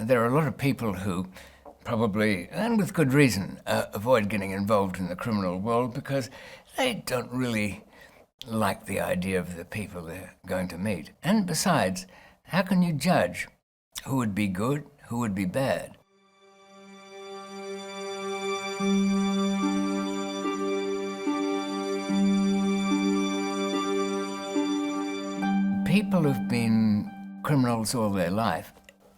there are a lot of people who probably, and with good reason, avoid getting involved in the criminal world because they don't really like the idea of the people they're going to meet. And besides, how can you judge who would be good, who would be bad? People who've been criminals all their life,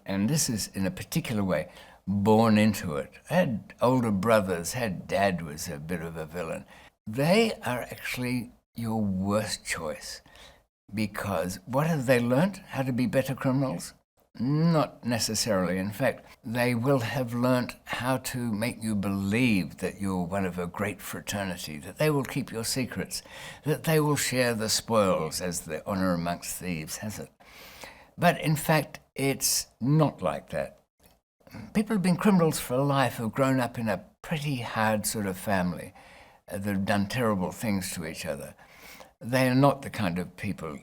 and this is in a particular way, born into it, had older brothers, had dad was a bit of a villain. They are actually your worst choice because what have they learnt? How to be better criminals? Not necessarily. In fact, they will have learnt how to make you believe that you're one of a great fraternity, that they will keep your secrets, that they will share the spoils, as the honour amongst thieves has it. But in fact, it's not like that. People who've been criminals for life have grown up in a pretty hard sort of family that have done terrible things to each other. They are not the kind of people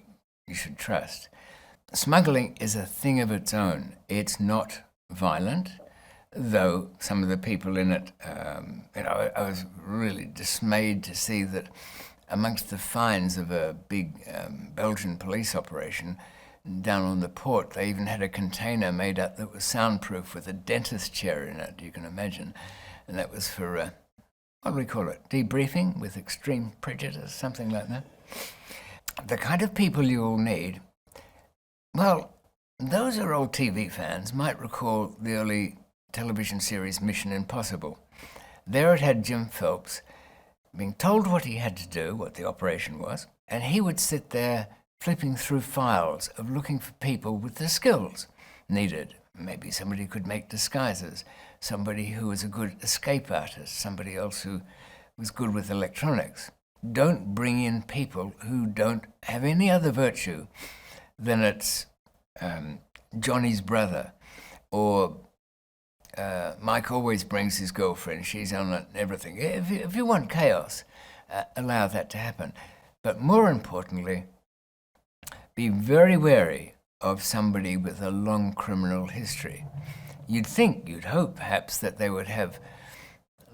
you should trust. Smuggling is a thing of its own. It's not violent, though some of the people in it, I was really dismayed to see that amongst the finds of a big Belgian police operation down on the port, they even had a container made up that was soundproof with a dentist chair in it, you can imagine. And that was for, what do we call it, debriefing with extreme prejudice, something like that. The kind of people you will need, well, those who are old TV fans might recall the early television series Mission Impossible. There it had Jim Phelps being told what he had to do, what the operation was, and he would sit there flipping through files of looking for people with the skills needed. Maybe somebody who could make disguises, somebody who was a good escape artist, somebody else who was good with electronics. Don't bring in people who don't have any other virtue than it's Johnny's brother, or Mike always brings his girlfriend, she's on it and everything. If you want chaos, allow that to happen. But more importantly, be very wary of somebody with a long criminal history. You'd hope perhaps that they would have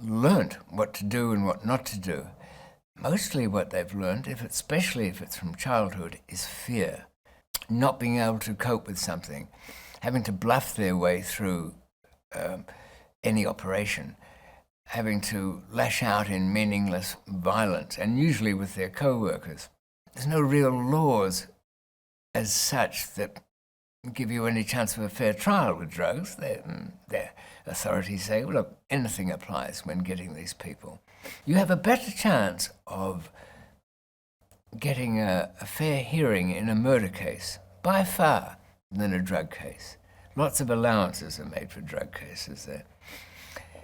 learnt what to do and what not to do. Mostly what they've learned, especially if it's from childhood, is fear. Not being able to cope with something, having to bluff their way through any operation, having to lash out in meaningless violence, and usually with their co-workers. There's no real laws as such that give you any chance of a fair trial with drugs. Their authorities say, well, look, anything applies when getting these people. You have a better chance of getting a fair hearing in a murder case, by far, than a drug case. Lots of allowances are made for drug cases. There,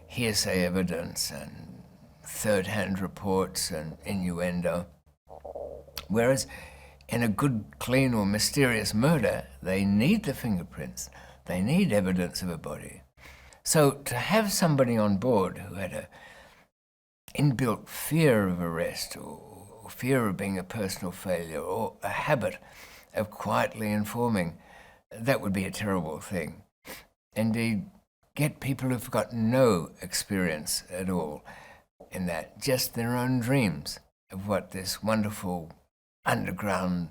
hearsay evidence and third-hand reports and innuendo. Whereas in a good, clean or mysterious murder, they need the fingerprints. They need evidence of a body. So to have somebody on board who had a inbuilt fear of arrest or fear of being a personal failure or a habit of quietly informing, that would be a terrible thing. Indeed, get people who've got no experience at all in that, just their own dreams of what this wonderful underground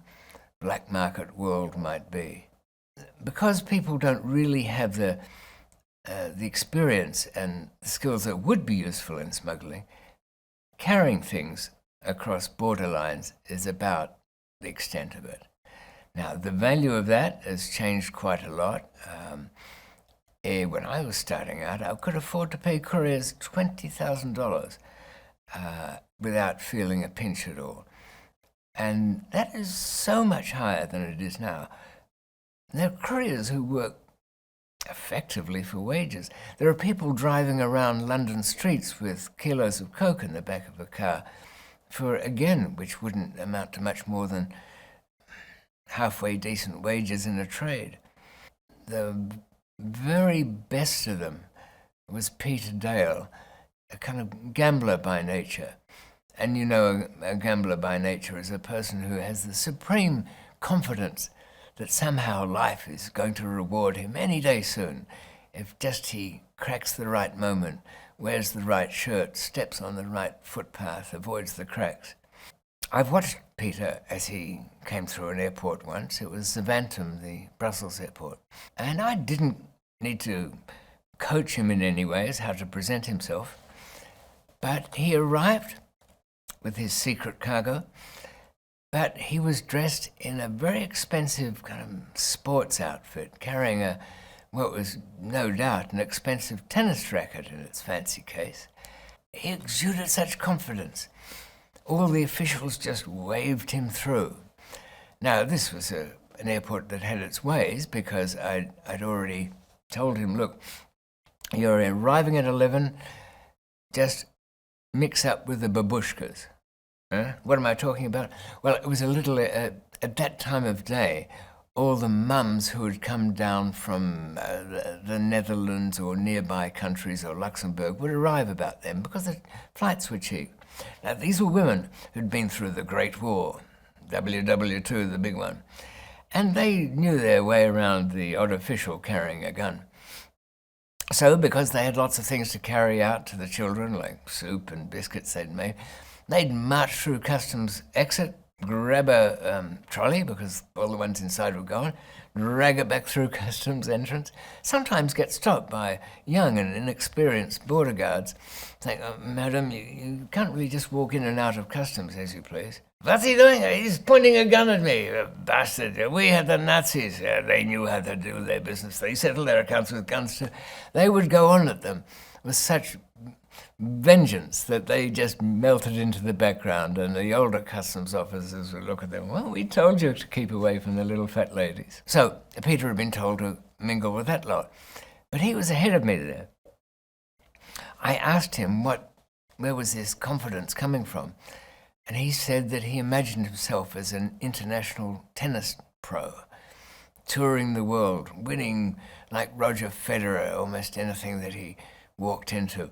black market world might be. Because people don't really have the experience and the skills that would be useful in smuggling, carrying things across borderlines is about the extent of it. Now, the value of that has changed quite a lot. When I was starting out, I could afford to pay couriers $20,000 without feeling a pinch at all. And that is so much higher than it is now. There are couriers who work effectively for wages. There are people driving around London streets with kilos of coke in the back of a car for, again, which wouldn't amount to much more than halfway decent wages in a trade. The very best of them was Peter Dale, a kind of gambler by nature. And you know, a gambler by nature is a person who has the supreme confidence that somehow life is going to reward him any day soon. if just he cracks the right moment, wears the right shirt, steps on the right footpath, avoids the cracks. I've watched Peter as he came through an airport once. It was Zaventem, the Brussels airport. And I didn't need to coach him in any ways how to present himself. But he arrived with his secret cargo, but he was dressed in a very expensive kind of sports outfit, carrying what was no doubt an expensive tennis racket in its fancy case. He exuded such confidence. All the officials just waved him through. Now, this was an airport that had its ways, because I'd already told him, look, you're arriving at 11, just mix up with the babushkas. What am I talking about? Well, it was a little, at that time of day, all the mums who had come down from the Netherlands or nearby countries or Luxembourg would arrive about then because the flights were cheap. Now, these were women who'd been through the Great War, WW2, the big one, and they knew their way around the odd official carrying a gun. So, because they had lots of things to carry out to the children, like soup and biscuits they'd march through customs exit, grab a trolley, because all the ones inside were gone, drag it back through customs entrance, sometimes get stopped by young and inexperienced border guards, saying, madam, you can't really just walk in and out of customs as you please. What's he doing? He's pointing a gun at me, bastard. We had the Nazis. They knew how to do their business. They settled their accounts with guns too. They would go on at them with such vengeance that they just melted into the background, and the older customs officers would look at them, well, we told you to keep away from the little fat ladies. So Peter had been told to mingle with that lot, but he was ahead of me there. I asked him where was his confidence coming from, and he said that he imagined himself as an international tennis pro, touring the world, winning like Roger Federer almost anything that he walked into.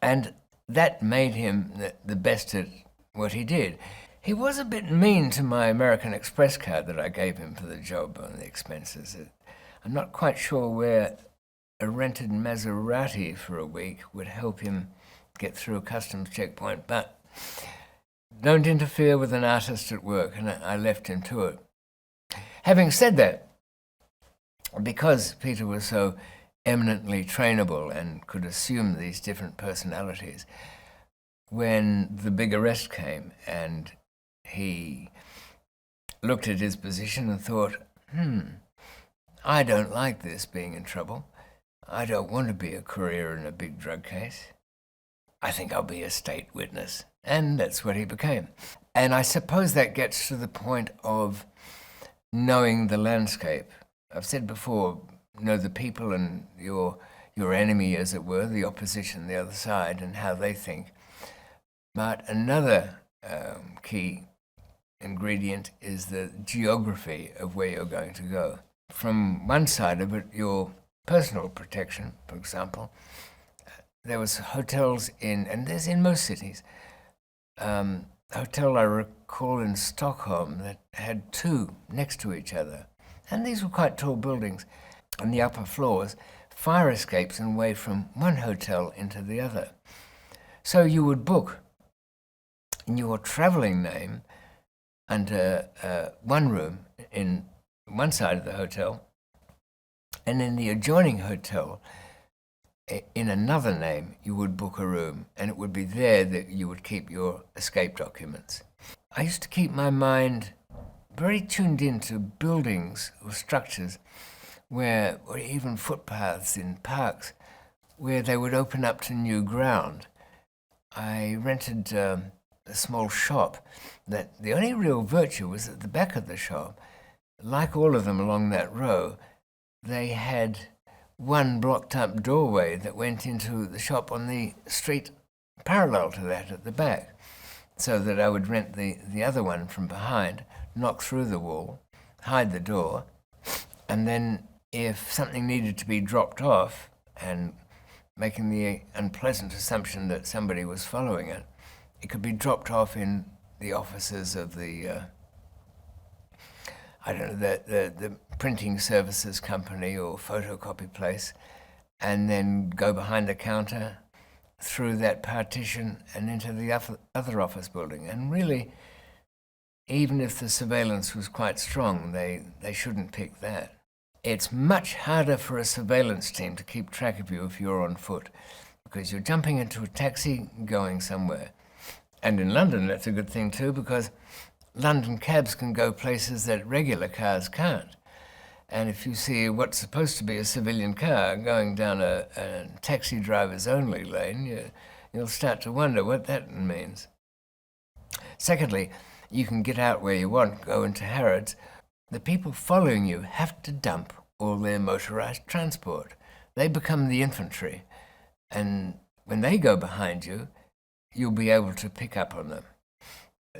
And that made him the best at what he did. He was a bit mean to my American Express card that I gave him for the job on the expenses. I'm not quite sure where a rented Maserati for a week would help him get through a customs checkpoint, but don't interfere with an artist at work, and I left him to it. Having said that, because Peter was so eminently trainable and could assume these different personalities, when the big arrest came and he looked at his position and thought, I don't like this being in trouble. I don't want to be a courier in a big drug case. I think I'll be a state witness. And that's what he became. And I suppose that gets to the point of knowing the landscape. I've said before, know the people and your enemy, as it were, the opposition, the other side, and how they think. But another key ingredient is the geography of where you're going to go. From one side of it, your personal protection, for example. There was hotels and there's in most cities, a hotel I recall in Stockholm that had two next to each other. And these were quite tall buildings. On the upper floors, fire escapes and way from one hotel into the other. So you would book your traveling name under one room in one side of the hotel, and in the adjoining hotel, in another name, you would book a room, and it would be there that you would keep your escape documents. I used to keep my mind very tuned into buildings or structures or even footpaths in parks, where they would open up to new ground. I rented a small shop that the only real virtue was at the back of the shop. Like all of them along that row, they had one blocked up doorway that went into the shop on the street parallel to that at the back, so that I would rent the other one from behind, knock through the wall, hide the door, and then if something needed to be dropped off, and making the unpleasant assumption that somebody was following it, it could be dropped off in the offices of the I don't know, the printing services company or photocopy place, and then go behind the counter, through that partition and into the other office building. And really, even if the surveillance was quite strong, they shouldn't pick that. It's much harder for a surveillance team to keep track of you if you're on foot, because you're jumping into a taxi going somewhere. And in London, that's a good thing too, because London cabs can go places that regular cars can't. And if you see what's supposed to be a civilian car going down a taxi driver's only lane, you'll start to wonder what that means. Secondly, you can get out where you want, go into Harrods. The people following you have to dump all their motorised transport. They become the infantry. And when they go behind you, you'll be able to pick up on them.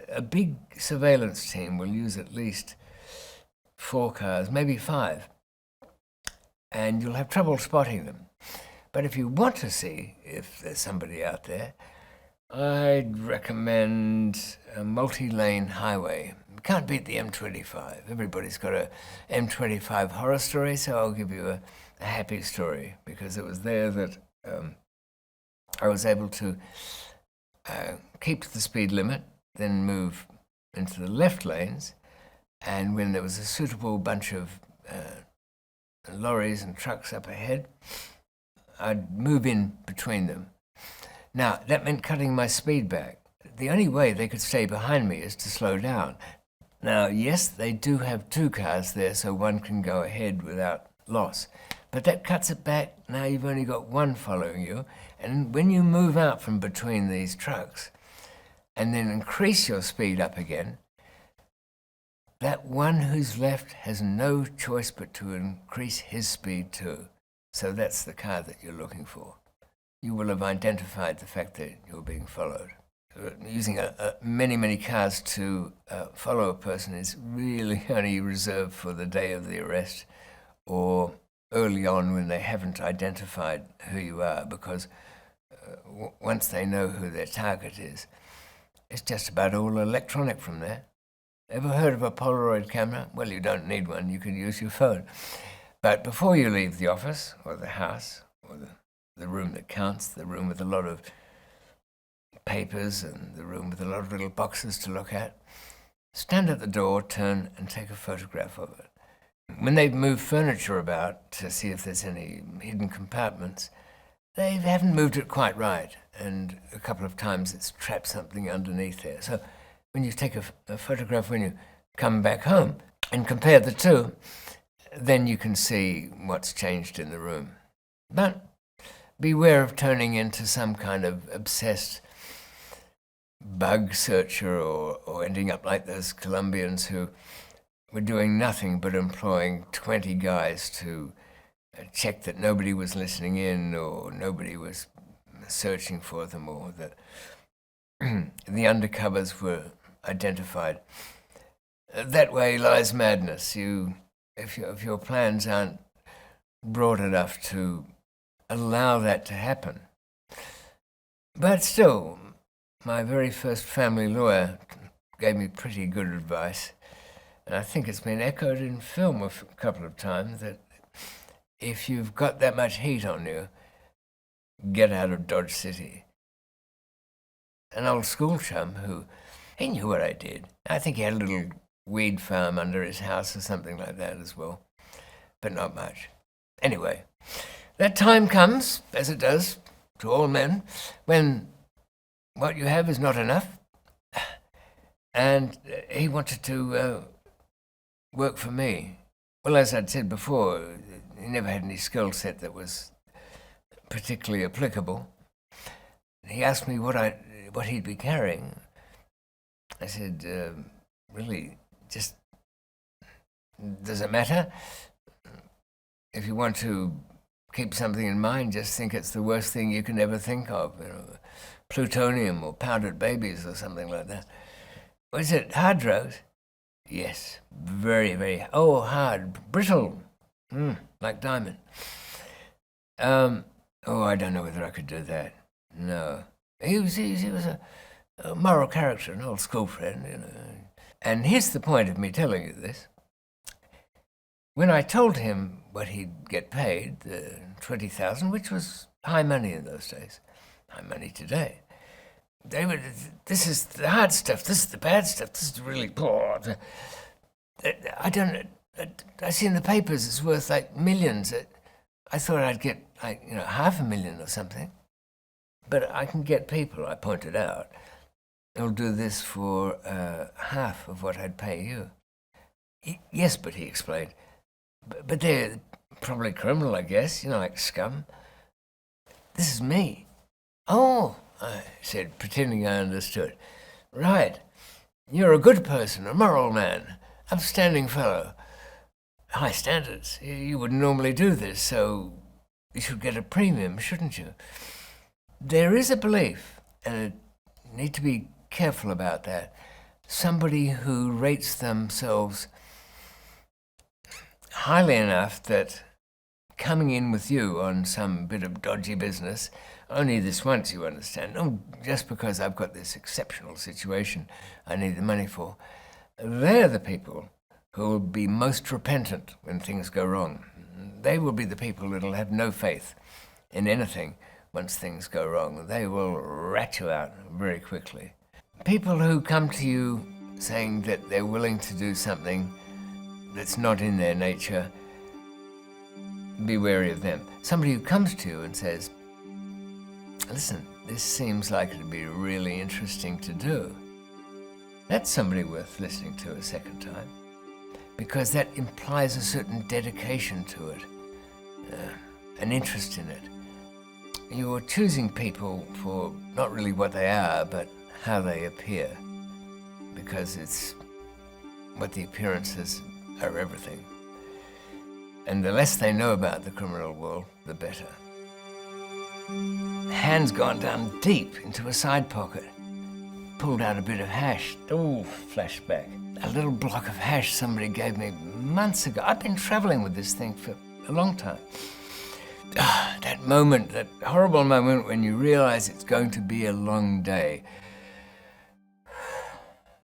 A big surveillance team will use at least 4 cars, maybe 5, and you'll have trouble spotting them. But if you want to see if there's somebody out there, I'd recommend a multi-lane highway. You can't beat the M25. Everybody's got a M25 horror story, so I'll give you a happy story, because it was there that I was able to keep to the speed limit, then move into the left lanes, and when there was a suitable bunch of lorries and trucks up ahead, I'd move in between them. Now, that meant cutting my speed back. The only way they could stay behind me is to slow down. Now, yes, they do have 2 cars there, so one can go ahead without loss. But that cuts it back. Now you've only got 1 following you. And when you move out from between these trucks and then increase your speed up again, that one who's left has no choice but to increase his speed too. So that's the car that you're looking for. You will have identified the fact that you're being followed. Using many cars to follow a person is really only reserved for the day of the arrest or early on when they haven't identified who you are, because once they know who their target is, it's just about all electronic from there. Ever heard of a Polaroid camera? Well, you don't need one. You can use your phone. But before you leave the office or the house or the room that counts, the room with a lot of papers and the room with a lot of little boxes to look at, stand at the door, turn and take a photograph of it. When they've moved furniture about to see if there's any hidden compartments, they haven't moved it quite right, and a couple of times it's trapped something underneath there. So when you take a photograph when you come back home and compare the two, then you can see what's changed in the room. But beware of turning into some kind of obsessed bug searcher or ending up like those Colombians who were doing nothing but employing 20 guys to check that nobody was listening in or nobody was searching for them, or that the undercovers were identified. That way lies madness. If your plans aren't broad enough to allow that to happen. But still, my very first family lawyer gave me pretty good advice, and I think it's been echoed in film a couple of times, that if you've got that much heat on you, get out of Dodge City. An old school chum he knew what I did. I think he had a little weed farm under his house or something like that as well, but not much. Anyway, that time comes, as it does to all men, when what you have is not enough, and he wanted to work for me. Well, as I'd said before, he never had any skill set that was particularly applicable. He asked me what he'd be carrying. I said, really, just, does it matter? If you want to keep something in mind, just think it's the worst thing you can ever think of, plutonium or powdered babies or something like that. Was it hard drugs? Yes, very, very, hard, brittle, like diamond. I don't know whether I could do that. No. He was a moral character, an old school friend, And here's the point of me telling you this. When I told him what he'd get paid, the 20,000, which was high money in those days, high money today, David, this is the hard stuff, this is the bad stuff, this is really poor. I see in the papers it's worth like millions. I thought I'd get like, $500,000 or something. But I can get people, I pointed out, who'll do this for half of what I'd pay you. Yes, but he explained, but they're probably criminal, I guess, like scum. This is me. Oh, I said, pretending I understood. Right, you're a good person, a moral man, upstanding fellow. High standards. You wouldn't normally do this, so you should get a premium, shouldn't you? There is a belief, and I need to be careful about that. Somebody who rates themselves highly enough that coming in with you on some bit of dodgy business, only this once, you understand, just because I've got this exceptional situation I need the money for, they're the people who will be most repentant when things go wrong. They will be the people that will have no faith in anything once things go wrong. They will rat you out very quickly. People who come to you saying that they're willing to do something that's not in their nature, be wary of them. Somebody who comes to you and says, listen, this seems like it'd be really interesting to do. That's somebody worth listening to a second time, because that implies a certain dedication to it, an interest in it. You're choosing people for not really what they are, but how they appear, because it's what the appearances are everything. And the less they know about the criminal world, the better. Hand's gone down deep into a side pocket. Pulled out a bit of hash. Oh, flashback. A little block of hash somebody gave me months ago. I've been traveling with this thing for a long time. That moment, that horrible moment when you realize it's going to be a long day.